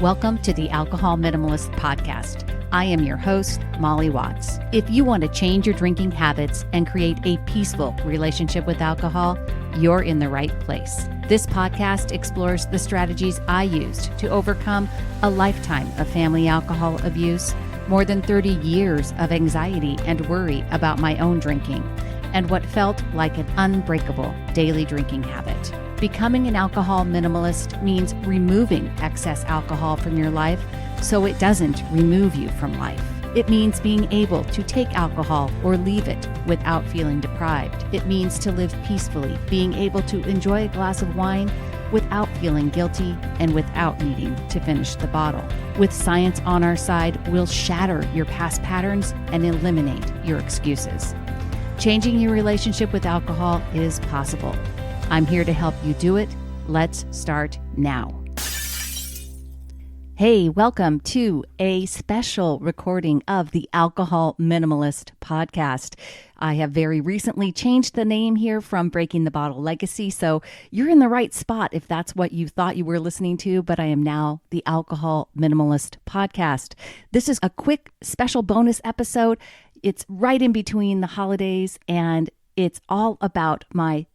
Welcome to the Alcohol Minimalist Podcast. I am your host, Molly Watts. If you want to change your drinking habits and create a peaceful relationship with alcohol, you're in the right place. This podcast explores the strategies I used to overcome a lifetime of family alcohol abuse, more than 30 years of anxiety and worry about my own drinking, and what felt like an unbreakable daily drinking habit. Becoming an alcohol minimalist means removing excess alcohol from your life so it doesn't remove you from life. It means being able to take alcohol or leave it without feeling deprived. It means to live peacefully, being able to enjoy a glass of wine without feeling guilty and without needing to finish the bottle. With science on our side, we'll shatter your past patterns and eliminate your excuses. Changing your relationship with alcohol is possible. I'm here to help you do it. Let's start now. Hey, welcome to a special recording of the Alcohol Minimalist Podcast. I have very recently changed the name here from Breaking the Bottle Legacy, so you're in the right spot if that's what you thought you were listening to, but I am now the Alcohol Minimalist Podcast. This is a quick special bonus episode. It's right in between the holidays, and it's all about my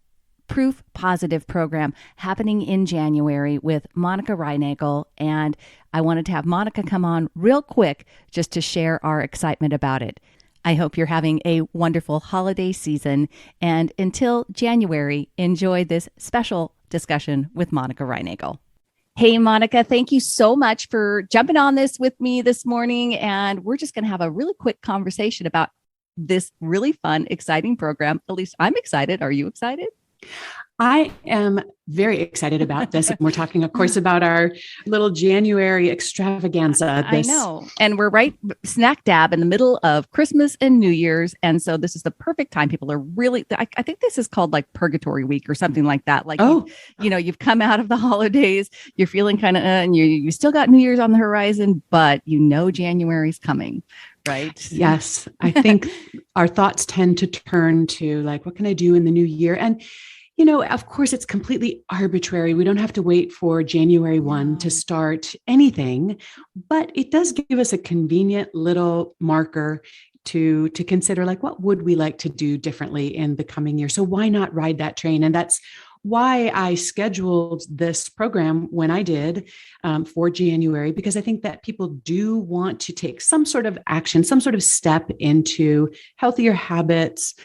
Proof Positive program happening in January with Monica Reinagel, and I wanted to have Monica come on real quick just to share our excitement about it. I hope you're having a wonderful holiday season, and until January, enjoy this special discussion with Monica Reinagel. Hey, Monica, thank you so much for jumping on this with me this morning, and we're just going to have a really quick conversation about this really fun, exciting program. At least I'm excited. Are you excited? I am very excited about this. And we're talking, of course, about our little January extravaganza. I know. And we're right snack dab in the middle of Christmas and New Year's. And so this is the perfect time. People are really, I think this is called like Purgatory Week or something like that. Like, you've come out of the holidays, you're feeling kind of, and you still got New Year's on the horizon, but January's coming. Right. Yes. I think our thoughts tend to turn to like, what can I do in the new year? And, of course, it's completely arbitrary. We don't have to wait for January 1 to start anything, but it does give us a convenient little marker to consider, like, what would we like to do differently in the coming year? So why not ride that train? And that's why I scheduled this program when I did for January, because I think that people do want to take some sort of action, some sort of step into healthier habits.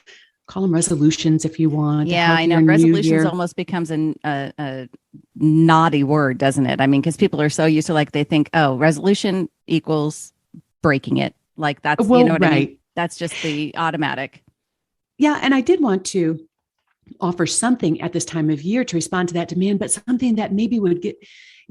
Call them resolutions if you want. Yeah, I know. Resolutions almost becomes a naughty word, doesn't it? I mean, because people are so used to, like, they think, oh, resolution equals breaking it. Like that's, well, what right. I mean? That's just the automatic. Yeah. And I did want to offer something at this time of year to respond to that demand, but something that maybe would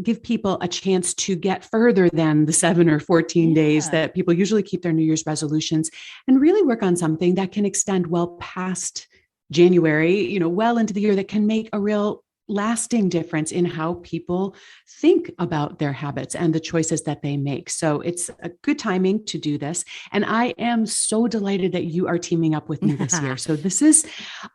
give people a chance to get further than the 7 or 14 days that people usually keep their New Year's resolutions, and really work on something that can extend well past January, well into the year, that can make a real lasting difference in how people think about their habits and the choices that they make. So it's a good timing to do this. And I am so delighted that you are teaming up with me this year. So this is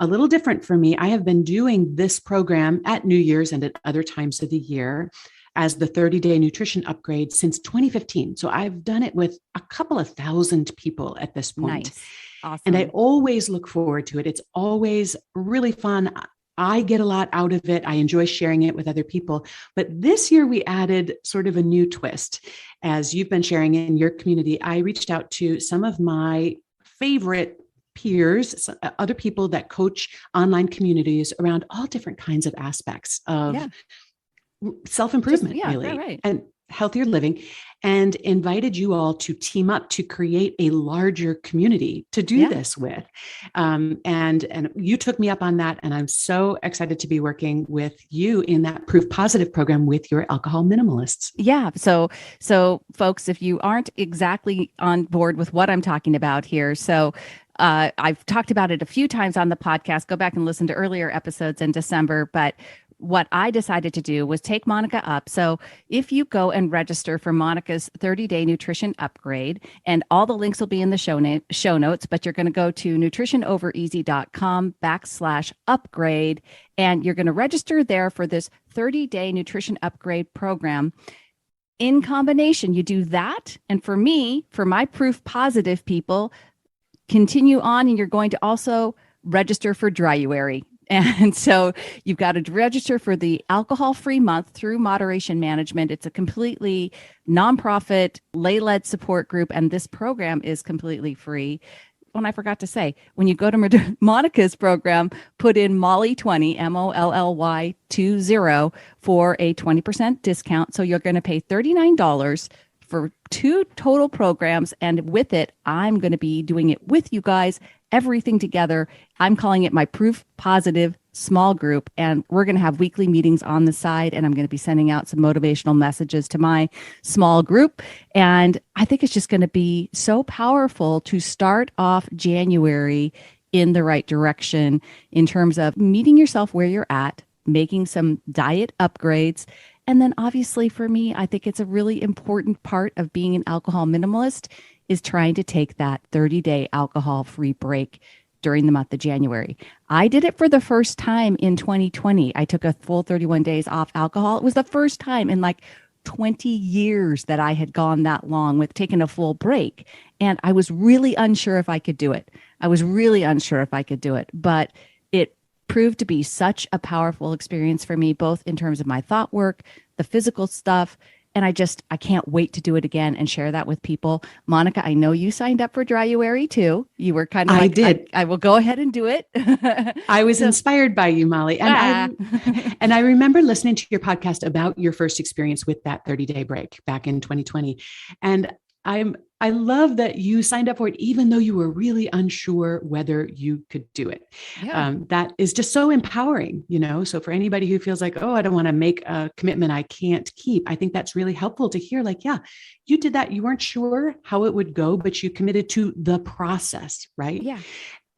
a little different for me. I have been doing this program at New Year's and at other times of the year as the 30-day nutrition upgrade since 2015. So I've done it with a couple of thousand people at this point. Nice. Awesome. And I always look forward to it. It's always really fun. I get a lot out of it. I enjoy sharing it with other people. But this year we added sort of a new twist. As you've been sharing in your community, I reached out to some of my favorite peers, other people that coach online communities around all different kinds of aspects of self-improvement, really, right. And healthier living, and invited you all to team up to create a larger community to do this with. And you took me up on that. And I'm so excited to be working with you in that Proof Positive program with your alcohol minimalists. Yeah. So folks, if you aren't exactly on board with what I'm talking about here, I've talked about it a few times on the podcast. Go back and listen to earlier episodes in December, but what I decided to do was take Monica up. So if you go and register for Monica's 30-day nutrition upgrade, and all the links will be in the show notes, but you're going to go to nutritionovereasy.com/upgrade, and you're going to register there for this 30-day nutrition upgrade program. in combination, you do that. And for me, for my proof positive people, continue on, and you're going to also register for Dryuary. And so you've got to register for the alcohol-free month through Moderation Management. It's a completely nonprofit, lay-led support group, and this program is completely free. And I forgot to say, when you go to Monica's program, put in Molly20, MOLLY20 for a 20% discount. So you're going to pay $39 for 2 total programs. And with it, I'm going to be doing it with you guys, everything together. I'm calling it my Proof Positive small group. And we're going to have weekly meetings on the side. And I'm going to be sending out some motivational messages to my small group. And I think it's just going to be so powerful to start off January in the right direction in terms of meeting yourself where you're at, making some diet upgrades. And then obviously for me, I think it's a really important part of being an alcohol minimalist is trying to take that 30-day alcohol-free break during the month of January. I did it for the first time in 2020. I took a full 31 days off alcohol. It was the first time in like 20 years that I had gone that long with taking a full break. And I was really unsure if I could do it. But it proved to be such a powerful experience for me, both in terms of my thought work, the physical stuff. And I can't wait to do it again and share that with people. Monica, I know you signed up for Dryuary too. You were kind of like, I did. I will go ahead and do it. I was inspired by you, Molly. And I remember listening to your podcast about your first experience with that 30-day break back in 2020. And I love that you signed up for it, even though you were really unsure whether you could do it. Yeah. That is just so empowering, So for anybody who feels like, oh, I don't want to make a commitment I can't keep, I think that's really helpful to hear. Like, yeah, you did that. You weren't sure how it would go, but you committed to the process, right? Yeah.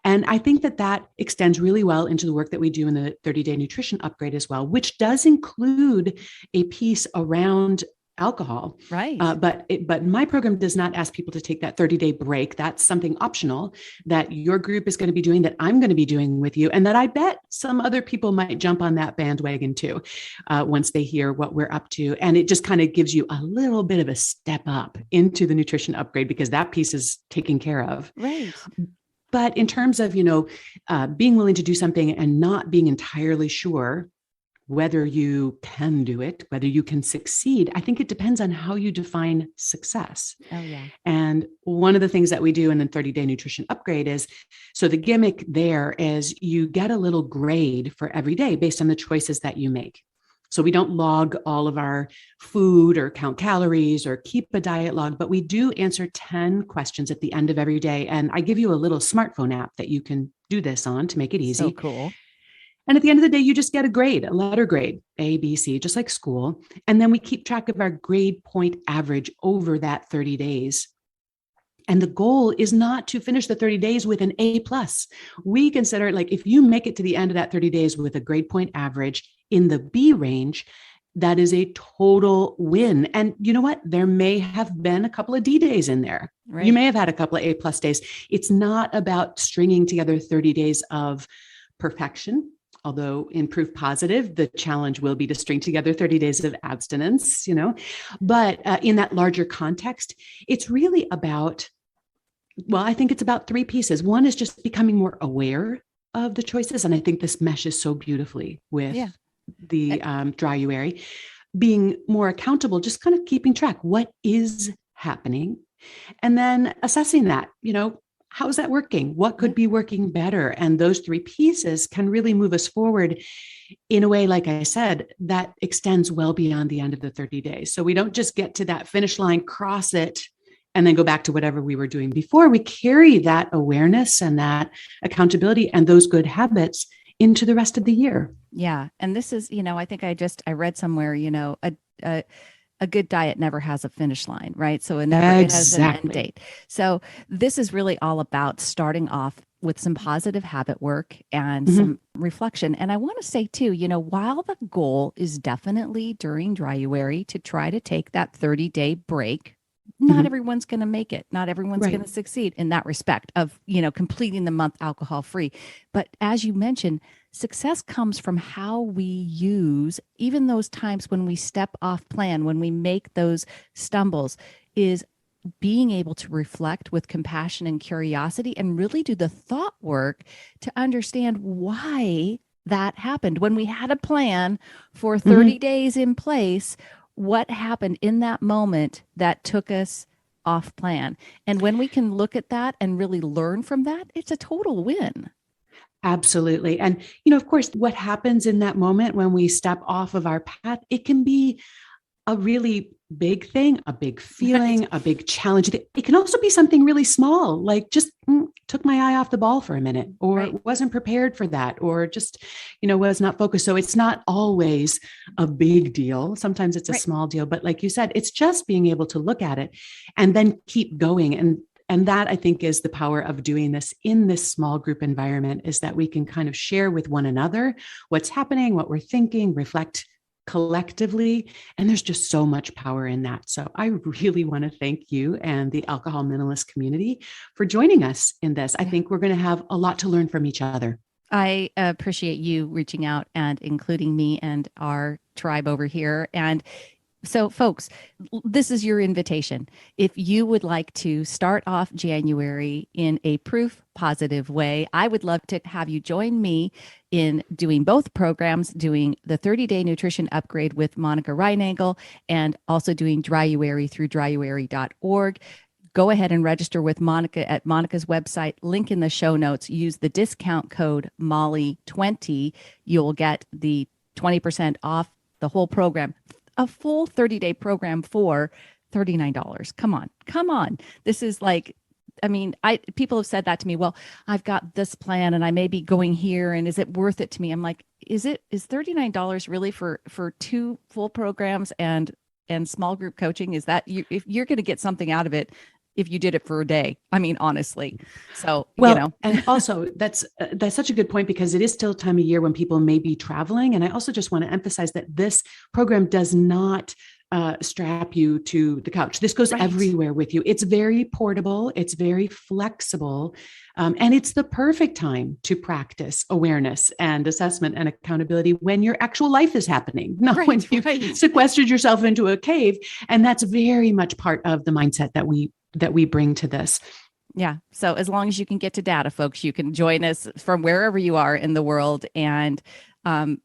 And I think that extends really well into the work that we do in the 30-day nutrition upgrade as well, which does include a piece around alcohol. Right. But my program does not ask people to take that 30-day break. That's something optional that your group is going to be doing, that I'm going to be doing with you. And that I bet some other people might jump on that bandwagon too, once they hear what we're up to. And it just kind of gives you a little bit of a step up into the nutrition upgrade because that piece is taken care of. Right. But in terms of, being willing to do something and not being entirely sure whether you can do it, whether you can succeed, I think it depends on how you define success. Oh, yeah. And one of the things that we do in the 30-day nutrition upgrade is, so the gimmick there is you get a little grade for every day based on the choices that you make. So we don't log all of our food or count calories or keep a diet log, but we do answer 10 questions at the end of every day. And I give you a little smartphone app that you can do this on to make it easy. So cool. And at the end of the day, you just get a grade, a letter grade, A, B, C, just like school. And then we keep track of our grade point average over that 30 days. And the goal is not to finish the 30 days with an A+. We consider it like if you make it to the end of that 30 days with a grade point average in the B range, that is a total win. And you know what? There may have been a couple of D days in there. Right. You may have had a couple of A+ days. It's not about stringing together 30 days of perfection. Although in Proof Positive, the challenge will be to string together 30 days of abstinence, but in that larger context, it's really about, I think it's about 3 pieces. One is just becoming more aware of the choices. And I think this meshes so beautifully with the Dryuary, being more accountable, just kind of keeping track. What is happening? And then assessing that, how's that working? What could be working better? And those 3 pieces can really move us forward in a way, like I said, that extends well beyond the end of the 30 days. So we don't just get to that finish line, cross it, and then go back to whatever we were doing before. We carry that awareness and that accountability and those good habits into the rest of the year. Yeah. And this is, I think I read somewhere, a good diet never has a finish line, right? So it has an end date. So this is really all about starting off with some positive habit work and some reflection. And I want to say too, while the goal is definitely during Dryuary to try to take that 30-day break, not everyone's going to make it. Not everyone's Right. going to succeed in that respect of, completing the month alcohol free. But as you mentioned, success comes from how we use even those times when we step off plan, when we make those stumbles, is being able to reflect with compassion and curiosity and really do the thought work to understand why that happened. When we had a plan for 30 days in place, what happened in that moment that took us off plan? And when we can look at that and really learn from that, it's a total win. Absolutely. And, of course, what happens in that moment when we step off of our path, it can be a really big thing, a big feeling, a big challenge. It can also be something really small, like just took my eye off the ball for a minute, or wasn't prepared for that, or just, was not focused. So it's not always a big deal. Sometimes it's a small deal, but like you said, it's just being able to look at it and then keep going. And that, I think, is the power of doing this in this small group environment, is that we can kind of share with one another what's happening, what we're thinking, reflect collectively. And there's just so much power in that. So I really want to thank you and the Alcohol Minimalist community for joining us in this. I think we're going to have a lot to learn from each other. I appreciate you reaching out and including me and our tribe over here. And so, folks, this is your invitation. If you would like to start off January in a proof positive way, I would love to have you join me in doing both programs, doing the 30-day nutrition upgrade with Monica Reinagel and also doing Dryuary through dryuary.org. Go ahead and register with Monica at Monica's website. Link in the show notes. Use the discount code MOLLY20. You'll get the 20% off the whole program. A full 30-day program for $39. Come on. This is like, people have said that to me. Well, I've got this plan and I may be going here, and is it worth it to me? I'm like, is $39 really for 2 full programs and small group coaching? Is that if you're going to get something out of it if you did it for a day? Honestly. So, and also that's such a good point, because it is still a time of year when people may be traveling. And I also just want to emphasize that this program does not strap you to the couch. This goes everywhere with you. It's very portable. It's very flexible. And it's the perfect time to practice awareness and assessment and accountability when your actual life is happening, not when you've sequestered yourself into a cave. And that's very much part of the mindset that we bring to this. Yeah. So as long as you can get to data, folks, you can join us from wherever you are in the world. And, and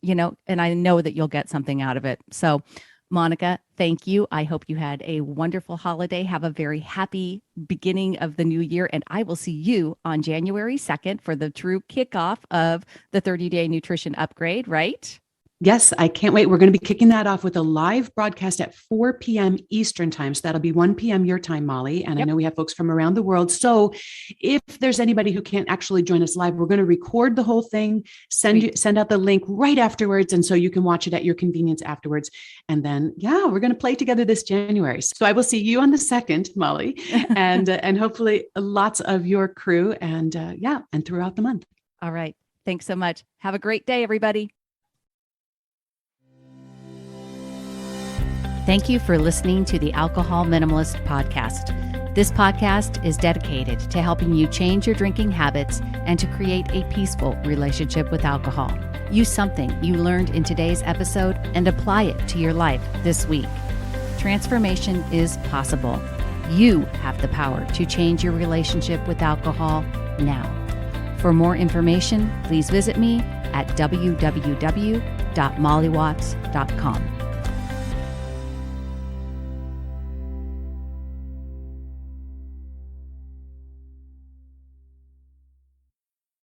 I know that you'll get something out of it. So Monica, thank you. I hope you had a wonderful holiday. Have a very happy beginning of the new year. And I will see you on January 2nd for the true kickoff of the 30-day nutrition upgrade, right? Yes, I can't wait. We're going to be kicking that off with a live broadcast at 4 p.m. Eastern time. So that'll be 1 p.m. your time, Molly. And I know we have folks from around the world. So if there's anybody who can't actually join us live, we're going to record the whole thing, send out the link right afterwards. And so you can watch it at your convenience afterwards. And then, we're going to play together this January. So I will see you on the 2nd, Molly, and hopefully lots of your crew and throughout the month. All right. Thanks so much. Have a great day, everybody. Thank you for listening to the Alcohol Minimalist podcast. This podcast is dedicated to helping you change your drinking habits and to create a peaceful relationship with alcohol. Use something you learned in today's episode and apply it to your life this week. Transformation is possible. You have the power to change your relationship with alcohol now. For more information, please visit me at www.mollywatts.com.